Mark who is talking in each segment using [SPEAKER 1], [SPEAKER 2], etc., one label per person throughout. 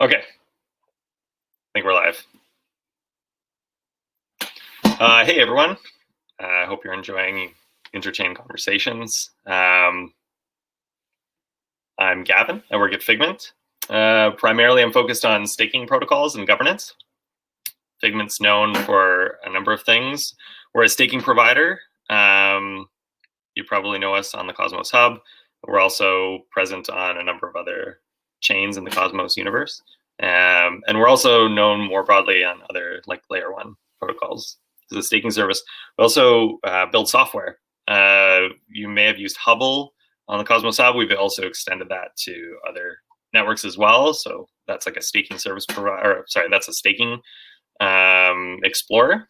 [SPEAKER 1] Okay, I think we're live. Hey everyone, I hope you're enjoying Interchain conversations. I'm Gavin, I work at Figment. Primarily I'm focused on staking protocols and governance. Figment's known for a number of things. We're a staking provider. You probably know us on the Cosmos Hub. We're also present on a number of other chains in the Cosmos universe. And we're also known more broadly on other like layer one protocols as a staking service. We also build software. You may have used Hubble on the Cosmos Hub. We've also extended that to other networks as well. So that's like a staking service provider, or sorry, that's a staking explorer.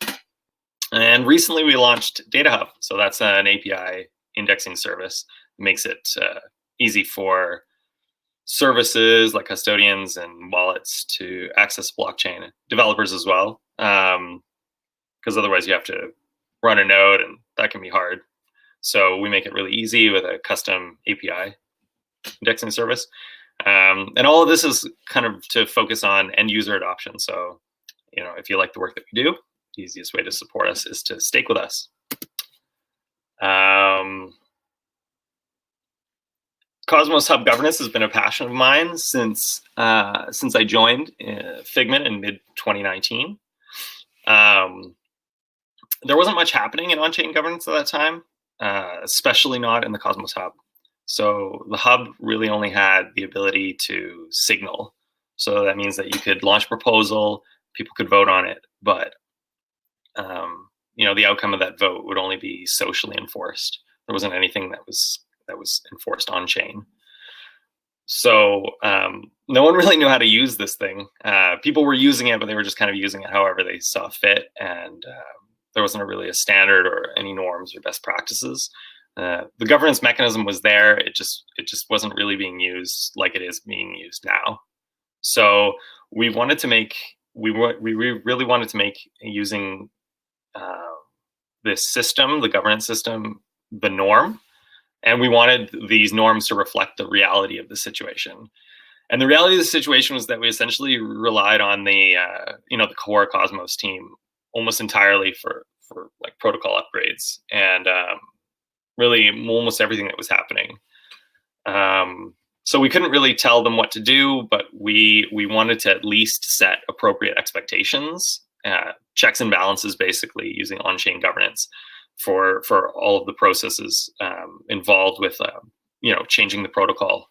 [SPEAKER 1] And recently we launched Data Hub. So that's an API indexing service. It makes it easy for services like custodians and wallets to access blockchain, developers as well, because otherwise you have to run a node and that can be hard. So we make it really easy with a custom API indexing service. And all of this is kind of to focus on end user adoption. So, if you like the work that we do, the easiest way to support us is to stake with us. Cosmos Hub governance has been a passion of mine since I joined Figment in mid-2019. There wasn't much happening in on-chain governance at that time, especially not in the Cosmos Hub. So the Hub really only had the ability to signal. So that means that you could launch a proposal, people could vote on it, but the outcome of that vote would only be socially enforced. There wasn't anything that was enforced on chain. So no one really knew how to use this thing. People were using it, but they were just kind of using it however they saw fit, and there wasn't really a standard or any norms or best practices. The governance mechanism was there. It just wasn't really being used like it is being used now. So we really wanted to make using this system, the governance system, the norm. And we wanted these norms to reflect the reality of the situation. And the reality of the situation was that we essentially relied on the core Cosmos team almost entirely for like protocol upgrades and really almost everything that was happening. So we couldn't really tell them what to do, but we wanted to at least set appropriate expectations, checks and balances, basically using on-chain governance for all of the processes involved with changing the protocol.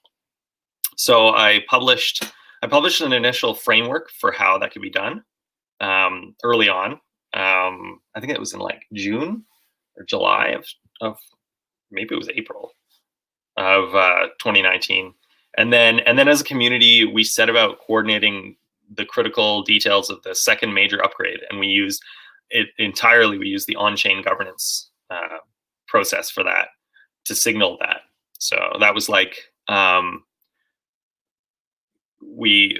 [SPEAKER 1] So I published an initial framework for how that could be done early on. I think it was in like June or July of maybe it was April of 2019. And then as a community, we set about coordinating the critical details of the second major upgrade, and we used the on-chain governance process for that to signal that. So that was like we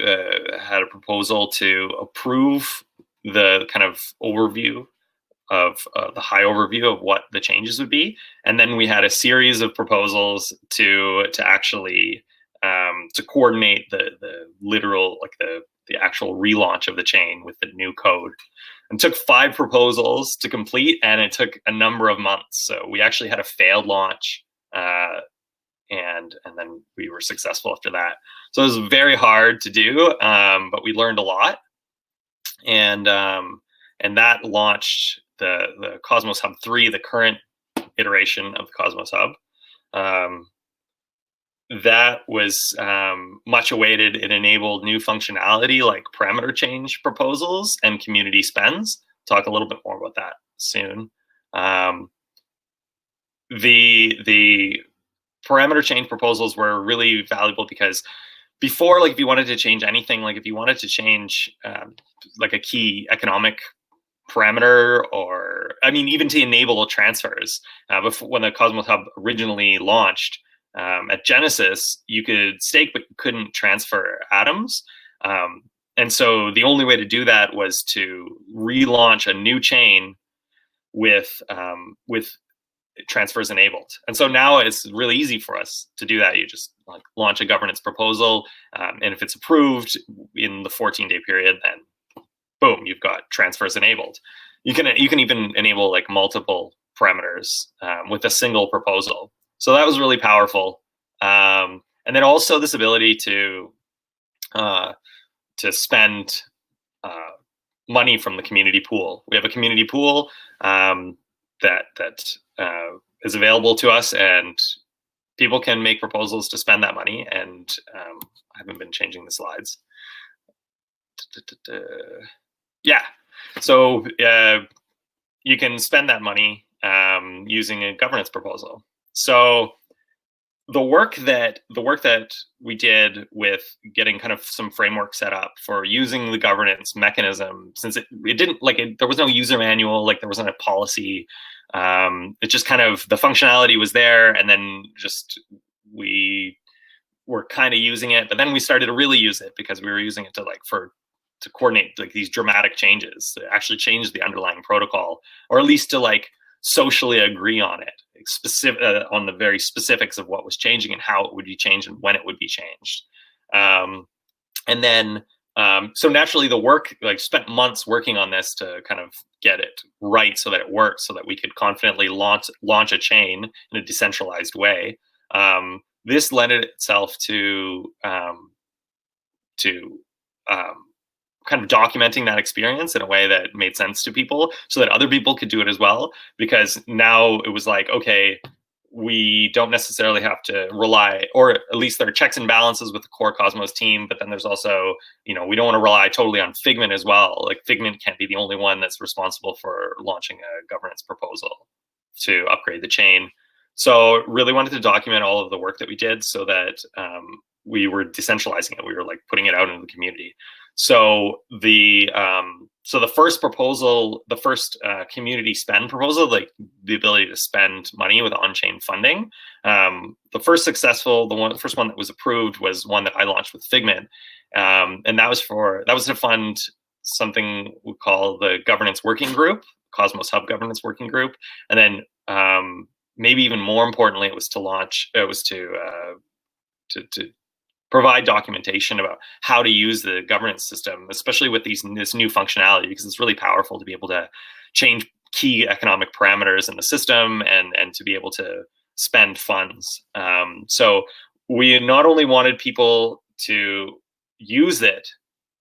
[SPEAKER 1] had a proposal to approve the kind of overview of the high overview of what the changes would be, and then we had a series of proposals to actually to coordinate the literal, like the actual relaunch of the chain with the new code. And took 5 proposals to complete, and it took a number of months. So we actually had a failed launch, and then we were successful after that. So it was very hard to do, but we learned a lot, and that launched the Cosmos Hub 3, the current iteration of the Cosmos Hub. That was much awaited. It enabled new functionality like parameter change proposals and community spends. Talk a little bit more about that soon. The parameter change proposals were really valuable because before, like if you wanted to change anything, like if you wanted to change like a key economic parameter, or even to enable transfers, before, when the Cosmos Hub originally launched, at Genesis, you could stake, but you couldn't transfer atoms. And so the only way to do that was to relaunch a new chain with transfers enabled. And so now it's really easy for us to do that. You just like launch a governance proposal, and if it's approved in the 14-day period, then boom, you've got transfers enabled. You can even enable like multiple parameters with a single proposal. So that was really powerful. And then also this ability to spend money from the community pool. We have a community pool that is available to us, and people can make proposals to spend that money. And I haven't been changing the slides. Yeah, so you can spend that money using a governance proposal. So the work that we did with getting kind of some framework set up for using the governance mechanism, since it didn't there was no user manual, like there wasn't a policy. It just kind of, the functionality was there, and then just we were kind of using it, but then we started to really use it because we were using it to coordinate like these dramatic changes, to actually change the underlying protocol, or at least to like socially agree on it, specific on the very specifics of what was changing and how it would be changed and when it would be changed. And then so naturally the work, like spent months working on this to kind of get it right so that it works, so that we could confidently launch a chain in a decentralized way. This lended itself to kind of documenting that experience in a way that made sense to people, so that other people could do it as well. Because now it was like, okay, we don't necessarily have to rely, or at least there are checks and balances with the core Cosmos team, but then there's also, we don't want to rely totally on Figment as well. Like Figment can't be the only one that's responsible for launching a governance proposal to upgrade the chain. So really wanted to document all of the work that we did, so that we were decentralizing it. We were like putting it out into the community. So the first proposal, the first community spend proposal, like the ability to spend money with on-chain funding, the first one that was approved was one that I launched with Figment, and that was to fund something we call the governance working group, Cosmos Hub governance working group, and then maybe even more importantly, it was to provide documentation about how to use the governance system, especially with this new functionality, because it's really powerful to be able to change key economic parameters in the system and to be able to spend funds. So we not only wanted people to use it,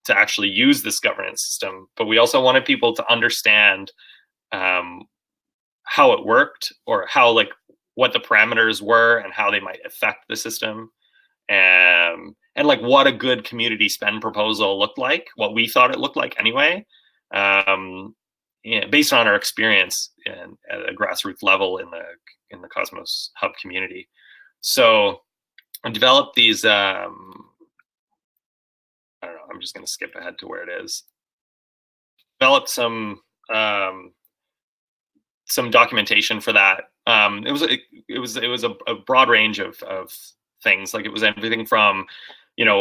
[SPEAKER 1] to actually use this governance system, but we also wanted people to understand how it worked, or how what the parameters were and how they might affect the system. And like what a good community spend proposal looked like, what we thought it looked like anyway, based on our experience at a grassroots level in the Cosmos Hub community. So I developed these. I don't know. I'm just going to skip ahead to where it is. Developed some documentation for that. It was a broad range of things. Like it was everything from,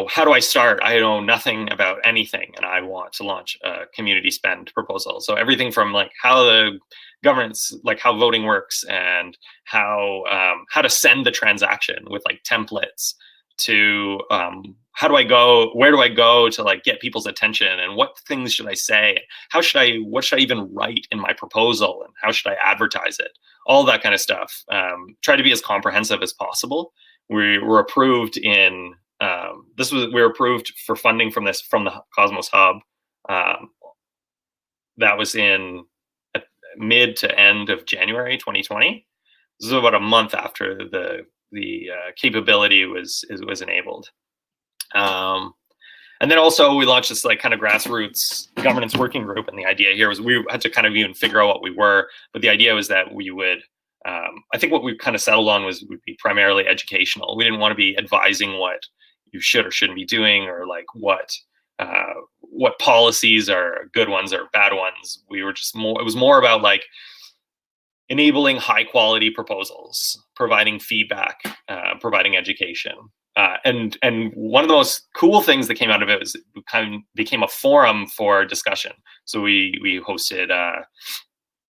[SPEAKER 1] how do I start? I know nothing about anything, and I want to launch a community spend proposal. So everything from like how the governance, like how voting works, and how to send the transaction with like templates, to where do I go to like get people's attention, and what things should I say? What should I even write in my proposal, and how should I advertise it? All that kind of stuff. Try to be as comprehensive as possible. We were approved in we were approved for funding from the Cosmos Hub. That was in mid to end of January 2020. This is about a month after the capability was enabled. And then also we launched this like kind of grassroots governance working group, and the idea here was we had to kind of even figure out what we were, but the idea was that we would. I think what we kind of settled on would be primarily educational. We didn't want to be advising what you should or shouldn't be doing, or like what policies are good ones or bad ones. We were just it was more about like enabling high quality proposals, providing feedback, providing education. And one of the most cool things that came out of it was it kind of became a forum for discussion. So we hosted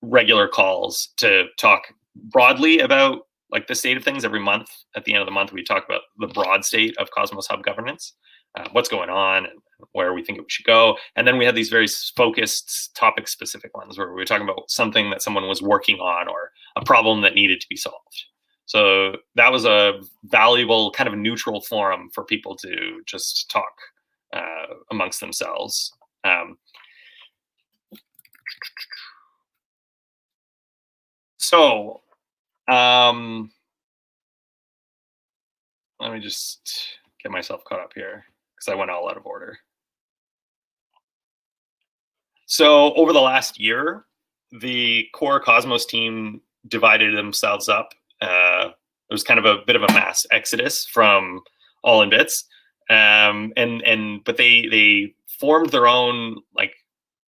[SPEAKER 1] regular calls to talk broadly about like the state of things. Every month, at the end of the month, we talk about the broad state of Cosmos Hub governance, what's going on and where we think it should go. And then we had these very focused topic specific ones where we were talking about something that someone was working on or a problem that needed to be solved. So that was a valuable kind of neutral forum for people to just talk amongst themselves. So let me just get myself caught up here because I went all out of order. So over the last year, the core Cosmos team divided themselves up. It was kind of a bit of a mass exodus from All in Bits, but they formed their own like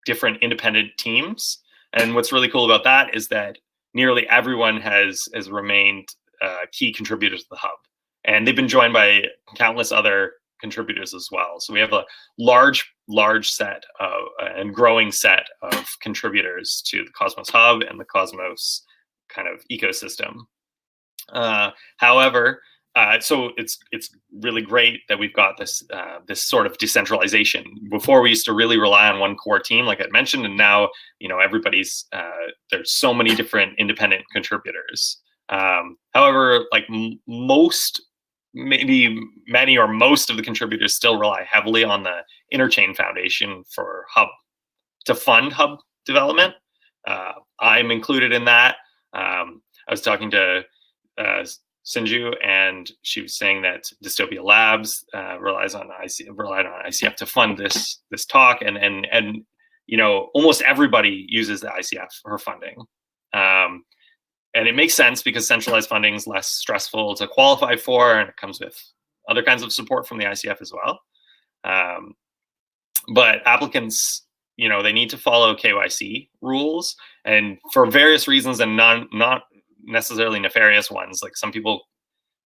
[SPEAKER 1] different independent teams. And what's really cool about that is that nearly everyone has remained key contributors to the hub, and they've been joined by countless other contributors as well. So we have a large set of and growing set of contributors to the Cosmos Hub and the Cosmos kind of ecosystem. However, so it's really great that we've got this sort of decentralization. Before we used to really rely on one core team, like I mentioned, and now everybody's there's so many different independent contributors. However, like maybe many or most of the contributors still rely heavily on the Interchain Foundation for Hub to fund Hub development. I'm included in that. I was talking to Sinju, and she was saying that Dystopia Labs relied on ICF to fund this talk, and almost everybody uses the ICF for funding. And it makes sense because centralized funding is less stressful to qualify for, and it comes with other kinds of support from the ICF as well. But applicants, they need to follow KYC rules, and for various reasons, and not necessarily nefarious ones. Like some people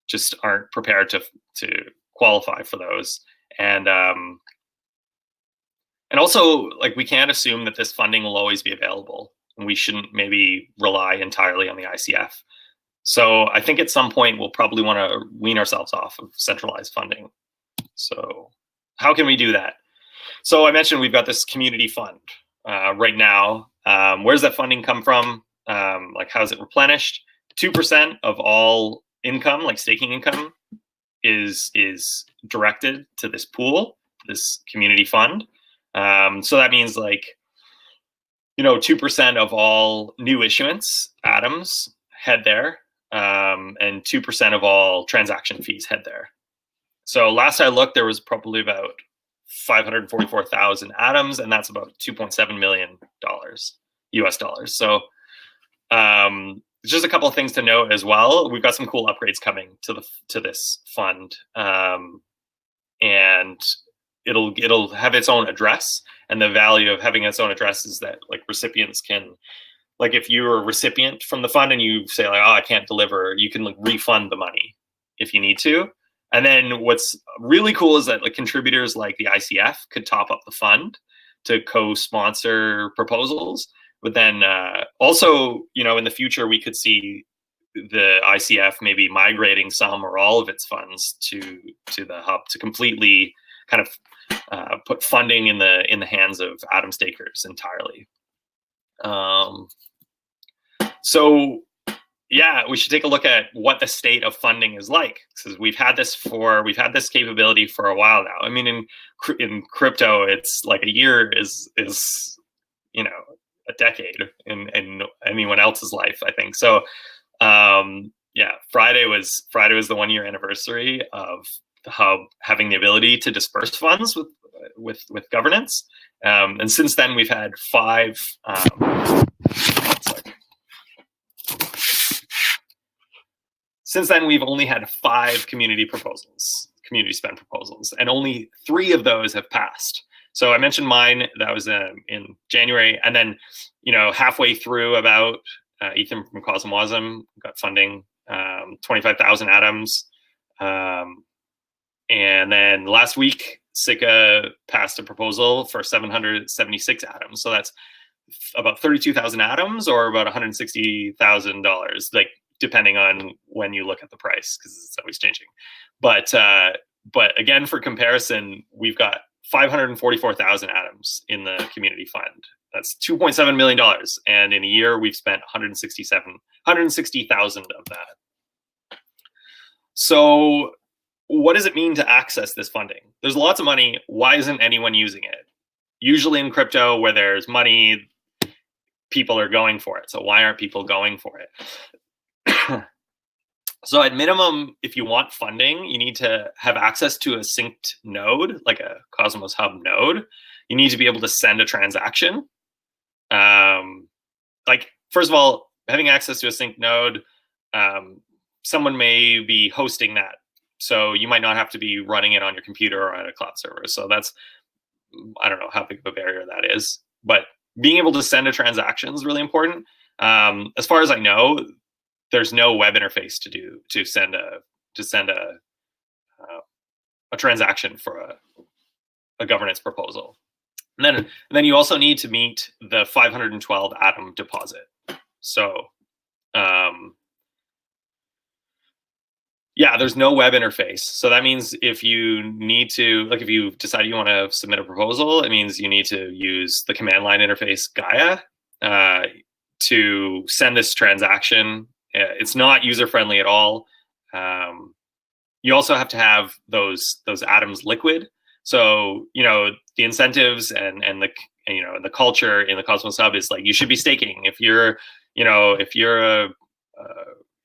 [SPEAKER 1] just aren't prepared to qualify for those, and also like we can't assume that this funding will always be available. We shouldn't maybe rely entirely on the ICF. So I think at some point we'll probably want to wean ourselves off of centralized funding. So how can we do that? So I mentioned we've got this community fund right now. Where's that funding come from? Like how's it replenished? 2% of all income, like staking income, is directed to this pool, this community fund. So that means like 2% of all new issuance atoms head there, and 2% of all transaction fees head there. So last I looked, there was probably about 544,000 atoms, and that's about $2.7 million US dollars. So just a couple of things to note as well. We've got some cool upgrades coming to this fund, and it'll have its own address. And the value of having its own address is that like recipients can, like if you're a recipient from the fund and you say like, oh, I can't deliver, you can like refund the money if you need to. And then what's really cool is that like contributors like the ICF could top up the fund to co-sponsor proposals. But then also, in the future, we could see the ICF maybe migrating some or all of its funds to the hub to completely kind of put funding in the hands of atom stakers entirely. So yeah, we should take a look at what the state of funding is like, because we've had this capability for a while now. I mean, in crypto, it's like a year is a decade in anyone else's life, I think. So yeah, Friday was the 1 year anniversary of the hub having the ability to disperse funds with governance, and since then we've had 5 since then we've only had 5 community spend proposals, and only 3 of those have passed. So I mentioned mine, that was in January, and then halfway through about Ethan from Cosmosm got funding 25,000 atoms. And then last week, Sika passed a proposal for 776 atoms. So that's about 32,000 atoms or about $160,000, like depending on when you look at the price, because it's always changing. But again, for comparison, we've got 544,000 atoms in the community fund. That's $2.7 million, and in a year we've spent 160,000 of that. So what does it mean to access this funding? There's lots of money. Why isn't anyone using it? Usually in crypto, where there's money, people are going for it. So why aren't people going for it? So at minimum, if you want funding, you need to have access to a synced node, like a Cosmos Hub node. You need to be able to send a transaction. Like, first of all, having access to a synced node, someone may be hosting that. So you might not have to be running it on your computer or on a cloud server. So that's, I don't know how big of a barrier that is. But being able to send a transaction is really important. As far as I know, there's no web interface to send a transaction for a governance proposal. And then you also need to meet the 512 atom deposit. So yeah, there's no web interface. So that means if you need to, like if you decide you want to submit a proposal, it means you need to use the command line interface Gaia to send this transaction. It's not user-friendly at all. You also have to have those atoms liquid. So, the incentives and the culture in the Cosmos Hub is like, you should be staking. If you're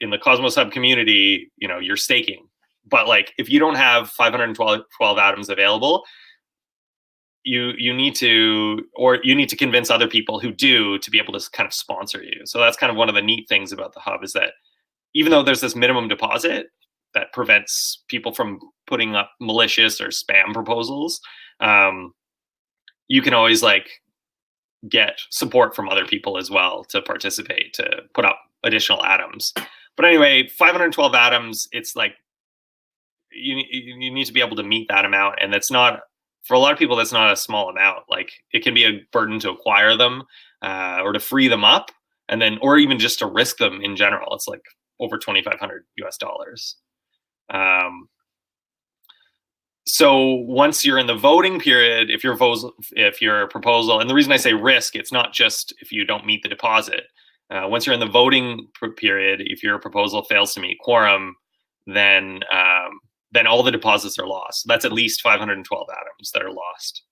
[SPEAKER 1] in the Cosmos Hub community, you're staking. But like, if you don't have 512 atoms available, you need to convince other people who do to be able to kind of sponsor you. So that's kind of one of the neat things about the hub, is that even though there's this minimum deposit that prevents people from putting up malicious or spam proposals, you can always like get support from other people as well to participate, to put up additional atoms. But anyway, 512 atoms, it's like you need to be able to meet that amount, and that's not, for a lot of people, that's not a small amount. Like, it can be a burden to acquire them or to free them up, and then, or even just to risk them in general. It's like over $2,500. So once you're in the voting period, if your proposal, and the reason I say risk, it's not just if you don't meet the deposit. Once you're in the voting period, if your proposal fails to meet quorum, then all the deposits are lost. That's at least 512 atoms that are lost.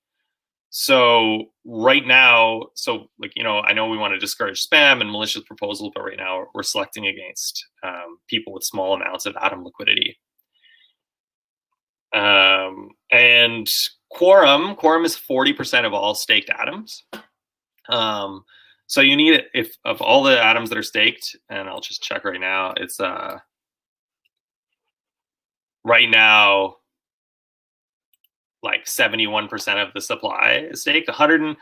[SPEAKER 1] So right now, I know we want to discourage spam and malicious proposals, but right now we're selecting against people with small amounts of atom liquidity. And quorum is 40% of all staked atoms. So you need it, if of all the atoms that are staked, and I'll just check right now, it's right now like 71% of the supply is staked. Almost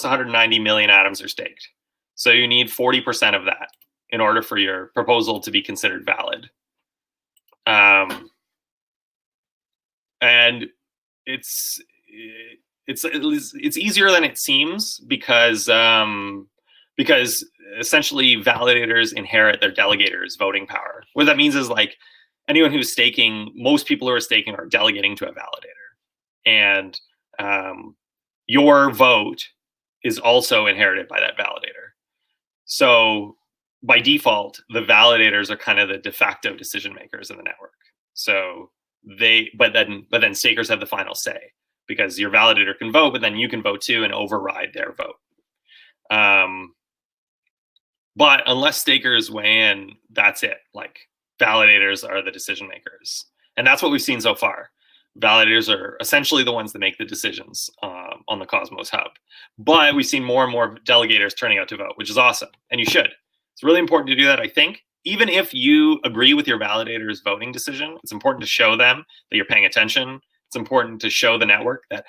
[SPEAKER 1] 190 million atoms are staked. So you need 40% of that in order for your proposal to be considered valid. And it's easier than it seems, because essentially validators inherit their delegators' voting power. What that means is, like, anyone who's staking, most people who are staking are delegating to a validator, and your vote is also inherited by that validator. So by default, the validators are kind of the de facto decision makers in the network. So but then stakers have the final say, because your validator can vote, but then you can vote too and override their vote. But unless stakers weigh in, that's it. Like, validators are the decision makers. And that's what we've seen so far. Validators are essentially the ones that make the decisions on the Cosmos Hub. But we've seen more and more delegators turning out to vote, which is awesome. And you should. It's really important to do that, I think. Even if you agree with your validator's voting decision, it's important to show them that you're paying attention. It's important to show the network that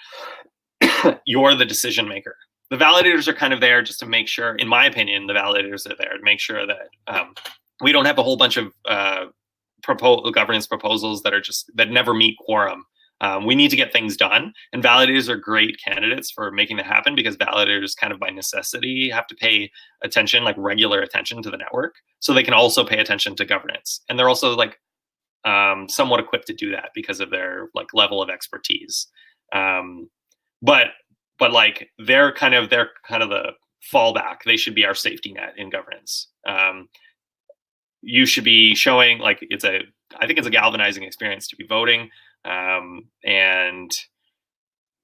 [SPEAKER 1] you're the decision maker. The validators are kind of there just to make sure, in my opinion, the validators are there to make sure that we don't have a whole bunch of governance proposals that never meet quorum We need to get things done, and validators are great candidates for making that happen, because validators kind of by necessity have to pay attention, like regular attention to the network, so they can also pay attention to governance, and they're also like somewhat equipped to do that because of their like level of expertise. But like they're kind of the fallback. They should be our safety net in governance. You should be showing like I think it's a galvanizing experience to be voting, and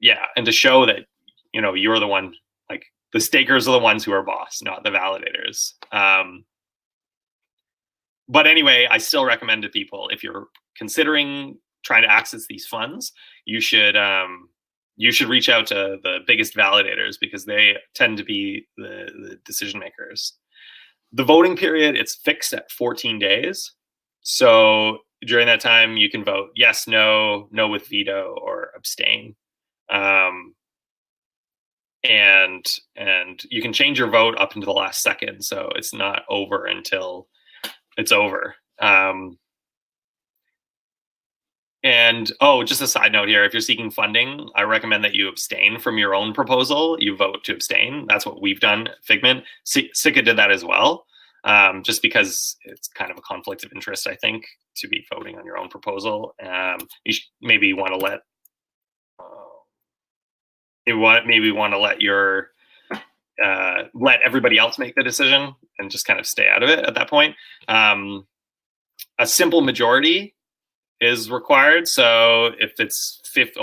[SPEAKER 1] to show that you're the one, like the stakers are the ones who are boss, not the validators. But anyway, I still recommend to people, if you're considering trying to access these funds, you should reach out to the biggest validators, because they tend to be the decision makers. The voting period, it's fixed at 14 days. So during that time, you can vote yes, no, no with veto, or abstain. And you can change your vote up until the last second. So it's not over until it's over. And just a side note here, if you're seeking funding, I recommend that you abstain from your own proposal. You vote to abstain. That's what we've done at Figment. Sika did that as well, just because it's kind of a conflict of interest, I think, to be voting on your own proposal. You maybe want to let let everybody else make the decision and just kind of stay out of it at that point. A simple majority is required. So if it's if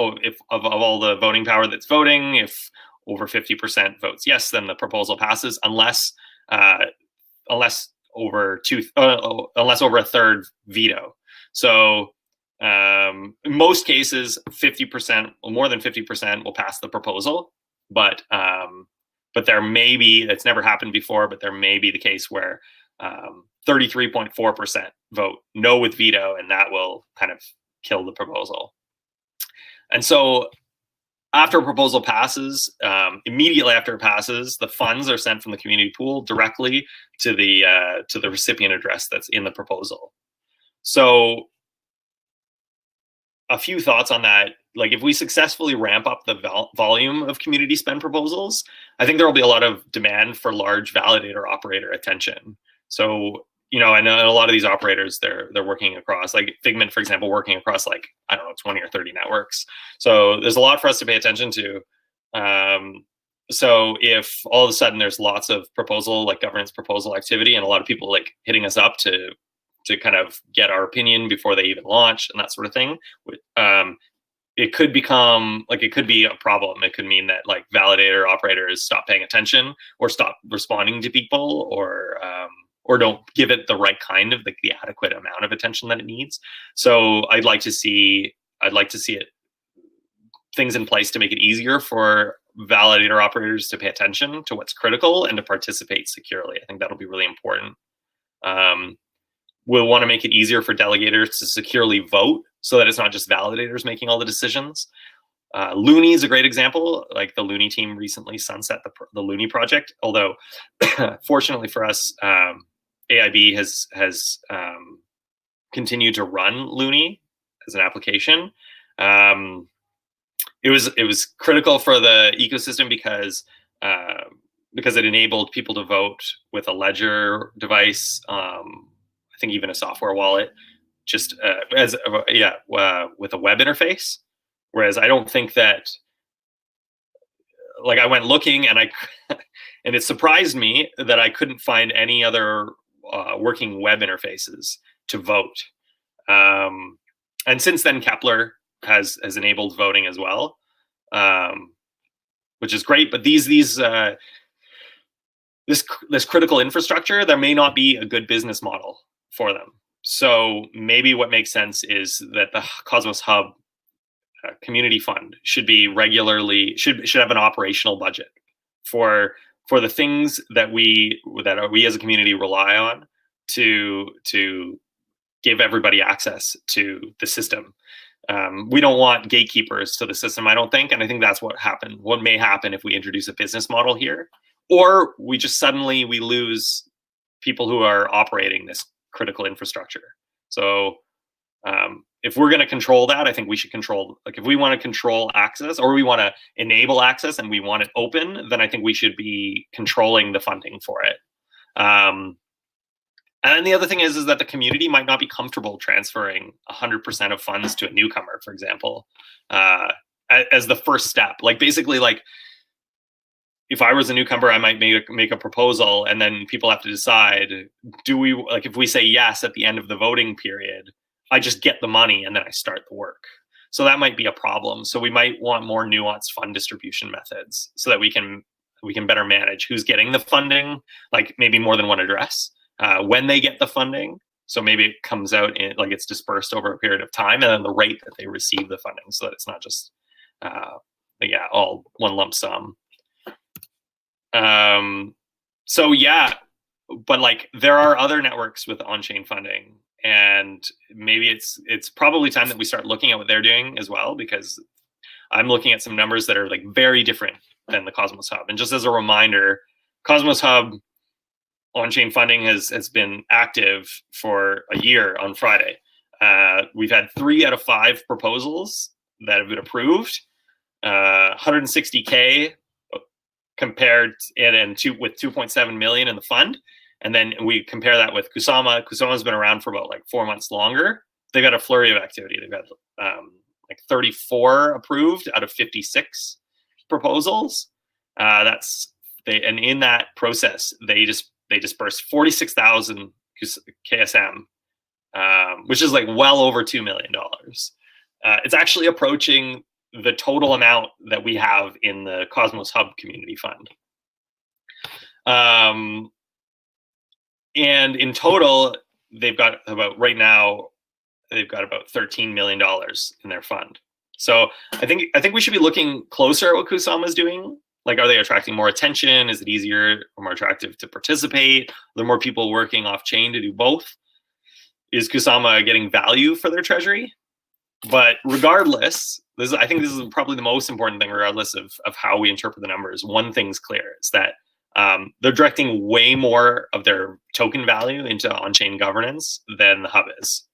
[SPEAKER 1] of all the voting power that's voting, if over 50% votes yes, then the proposal passes, unless over a third veto. So in most cases, 50% or more than 50% will pass the proposal, but there may be, it's never happened before, but there may be the case where 33.4% vote no with veto, and that will kind of kill the proposal. And so after a proposal passes, immediately after it passes, the funds are sent from the community pool directly to the recipient address that's in the proposal. So a few thoughts on that. Like, if we successfully ramp up the volume of community spend proposals, I think there will be a lot of demand for large validator operator attention. So, I know a lot of these operators, they're working across, like Figment, for example, working across 20 or 30 networks. So there's a lot for us to pay attention to. So if all of a sudden there's lots of governance proposal activity, and a lot of people hitting us up to kind of get our opinion before they even launch and that sort of thing, it could become it could be a problem. It could mean that validator operators stop paying attention, or stop responding to people, or don't give it the right kind of the adequate amount of attention that it needs. So I'd like to see things in place to make it easier for validator operators to pay attention to what's critical and to participate securely. I think that'll be really important. We'll want to make it easier for delegators to securely vote, so that it's not just validators making all the decisions. Looney is a great example. Like, the Looney team recently sunset the Looney project, although fortunately for us, AIB has continued to run Looney as an application. It was critical for the ecosystem because it enabled people to vote with a ledger device. I think even a software wallet, just with a web interface. Whereas I don't think that, I went looking, and and it surprised me that I couldn't find any other working web interfaces to vote. And since then, Kepler has enabled voting as well, which is great. But this critical infrastructure, there may not be a good business model for them. So maybe what makes sense is that the Cosmos Hub community fund should have an operational budget for the things that we as a community rely on to give everybody access to the system. We don't want gatekeepers to the system, I don't think, and I think that's what may happen if we introduce a business model here, or we just suddenly lose people who are operating this critical infrastructure. So If we're going to control that, I think we should control, like if we want to control access or we want to enable access and we want it open, then I think we should be controlling the funding for it. And then the other thing is that the community might not be comfortable transferring 100% of funds to a newcomer, for example, as the first step. Like basically, like if I was a newcomer, I might make a proposal, and then people have to decide: do we, like, if we say yes at the end of the voting period, I just get the money and then I start the work. So that might be a problem. So we might want more nuanced fund distribution methods so that we can better manage who's getting the funding, like maybe more than one address, when they get the funding. So maybe it comes out in, like, it's dispersed over a period of time, and then the rate that they receive the funding, so that it's not just all one lump sum. So yeah, but like there are other networks with on-chain funding, and maybe it's probably time that we start looking at what they're doing as well, because I'm looking at some numbers that are like very different than the Cosmos Hub. And just as a reminder, Cosmos Hub on-chain funding has been active for a year on Friday. We've had 3 out of 5 proposals that have been approved, 160K compared with 2.7 million in the fund. And then we compare that with Kusama. Kusama's been around for about like 4 months longer. They've had a flurry of activity. They've had like 34 approved out of 56 proposals. And in that process, they dispersed 46,000 KSM, which is like well over $2 million. It's actually approaching the total amount that we have in the Cosmos Hub Community Fund. And in total, they've got about $13 million in their fund. So I think we should be looking closer at what Kusama is doing. Like, are they attracting more attention? Is it easier or more attractive to participate? Are there more people working off chain to do both? Is Kusama getting value for their treasury? But regardless, I think this is probably the most important thing, regardless of how we interpret the numbers. One thing's clear: is that they're directing way more of their token value into on-chain governance than the Hub is.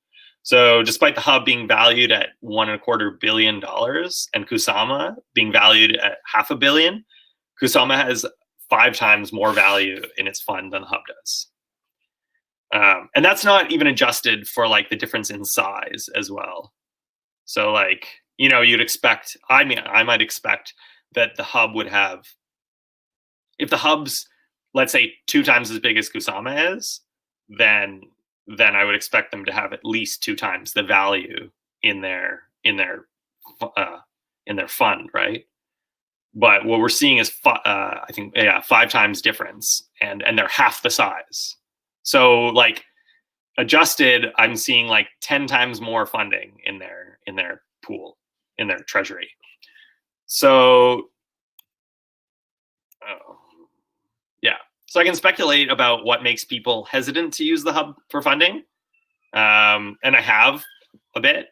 [SPEAKER 1] So despite the Hub being valued at $1.25 billion and Kusama being valued at $500 million, Kusama has 5 times more value in its fund than the Hub does. And that's not even adjusted for like the difference in size as well. So like, you'd expect, I might expect that the Hub would have, if the Hub's, let's say, 2 times as big as Kusama is, then I would expect them to have at least 2 times the value in their fund, right? But what we're seeing is 5 times difference, and they're half the size. So like adjusted, I'm seeing like 10 times more funding in their pool, in their treasury. So so I can speculate about what makes people hesitant to use the Hub for funding, and I have a bit.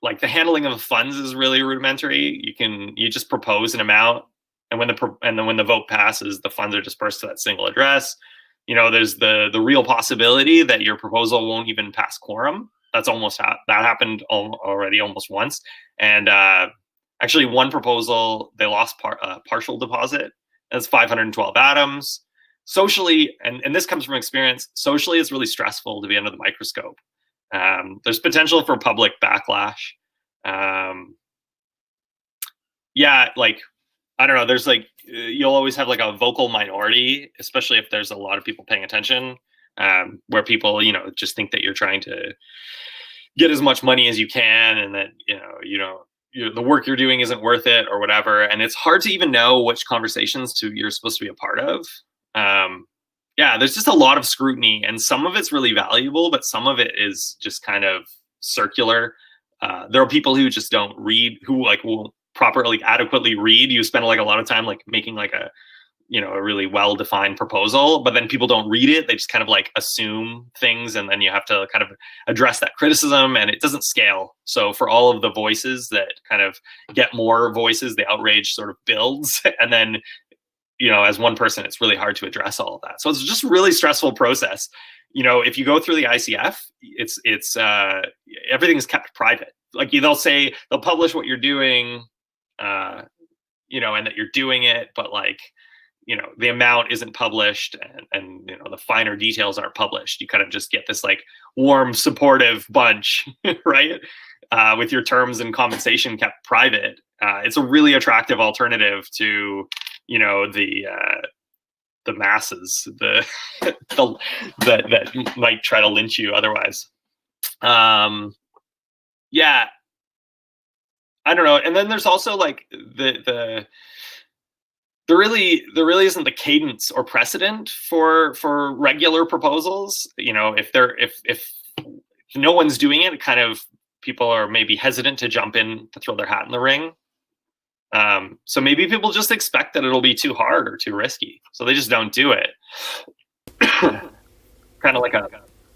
[SPEAKER 1] Like the handling of the funds is really rudimentary. You just propose an amount, and then when the vote passes, the funds are dispersed to that single address. There's the real possibility that your proposal won't even pass quorum. That's that happened already almost once. And actually, one proposal, they lost partial deposit. That's 512 atoms. Socially, and this comes from experience, socially it's really stressful to be under the microscope. There's potential for public backlash. Like, I don't know, there's like, you'll always have like a vocal minority, especially if there's a lot of people paying attention, where people, just think that you're trying to get as much money as you can, and that, the work you're doing isn't worth it or whatever. And it's hard to even know which conversations you're supposed to be a part of. There's just a lot of scrutiny, and some of it's really valuable, but some of it is just kind of circular. There are people who just don't read, who like will properly adequately read. You spend like a lot of time like making like a really well-defined proposal, but then people don't read it. They just kind of like assume things, and then you have to kind of address that criticism, and it doesn't scale. So for all of the voices that kind of get more voices, the outrage sort of builds, and then as one person, it's really hard to address all of that. So it's just a really stressful process. if you go through the ICF, it's everything is kept private. Like they'll publish what you're doing, and that you're doing it, but like, the amount isn't published, and the finer details aren't published. You kind of just get this like warm, supportive bunch, right? With your terms and compensation kept private. It's a really attractive alternative to, the masses, that might try to lynch you otherwise. Yeah, I don't know. And then there's also like there really isn't the cadence or precedent for regular proposals. If no one's doing it, kind of people are maybe hesitant to jump in to throw their hat in the ring. So maybe people just expect that it'll be too hard or too risky, so they just don't do it. Kind of like a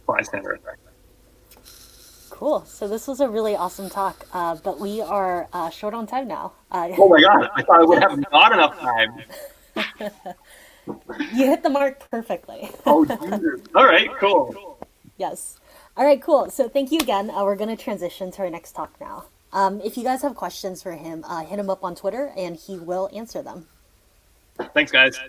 [SPEAKER 1] bystander effect.
[SPEAKER 2] Cool. So this was a really awesome talk, but we are short on time now.
[SPEAKER 1] Oh my god! I thought I would have not enough time.
[SPEAKER 2] You hit the mark perfectly.
[SPEAKER 1] Oh, Jesus. All right, cool.
[SPEAKER 2] Yes. All right, cool. So thank you again. We're going to transition to our next talk now. If you guys have questions for him, hit him up on Twitter and he will answer them.
[SPEAKER 1] Thanks, guys.